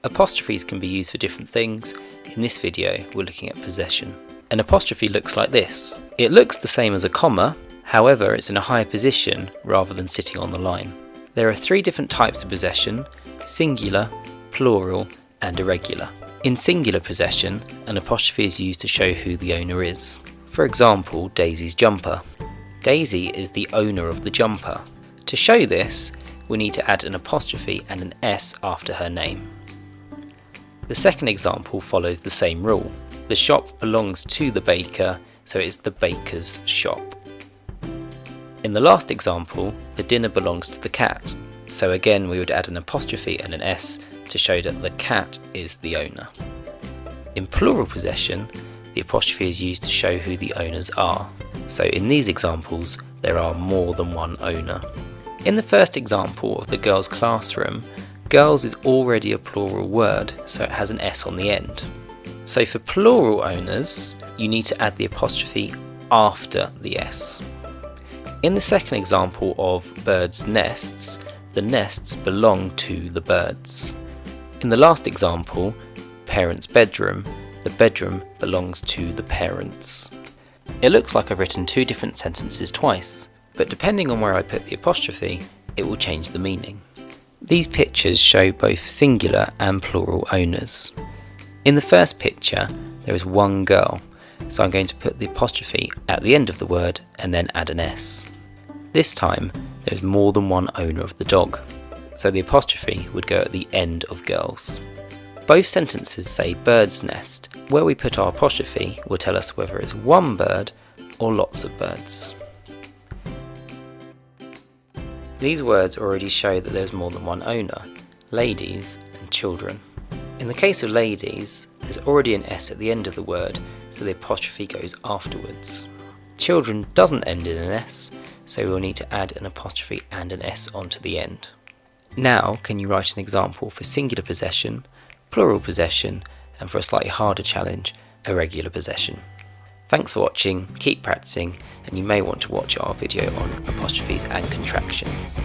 Apostrophes can be used for different things. In this video, we're looking at possession. An apostrophe looks like this. It looks the same as a comma, however it's in a higher position rather than sitting on the line. There are three different types of possession: singular, plural, and irregular. In singular possession, an apostrophe is used to show who the owner is. For example, Daisy's jumper. Daisy is the owner of the jumper. To show this, we need to add an apostrophe and an S after her name. The second example follows the same rule. The shop belongs to the baker, so it's the baker's shop. In the last example, the dinner belongs to the cat, so again we would add an apostrophe and an S to show that the cat is the owner. In plural possession, the apostrophe is used to show who the owners are. So in these examples, there are more than one owner. In the first example of the girls' classroom, girls is already a plural word, so it has an S on the end. So for plural owners, you need to add the apostrophe after the S. In the second example of birds' nests, the nests belong to the birds. In the last example, parents' bedroom, the bedroom belongs to the parents. It looks like I've written two different sentences twice, but depending on where I put the apostrophe, it will change the meaning. These pictures show both singular and plural owners. In the first picture, there is one girl, so I'm going to put the apostrophe at the end of the word and then add an S. This time, there is more than one owner of the dog, so the apostrophe would go at the end of girls. Both sentences say bird's nest. Where we put our apostrophe will tell us whether it's one bird or lots of birds. These words already show that there's more than one owner: ladies and children. In the case of ladies, there's already an S at the end of the word, so the apostrophe goes afterwards. Children doesn't end in an S, so we'll need to add an apostrophe and an S onto the end. Now, can you write an example for singular possession, plural possession, and for a slightly harder challenge, irregular possession? Thanks for watching, keep practicing, and you may want to watch our video on apostrophes and contractions.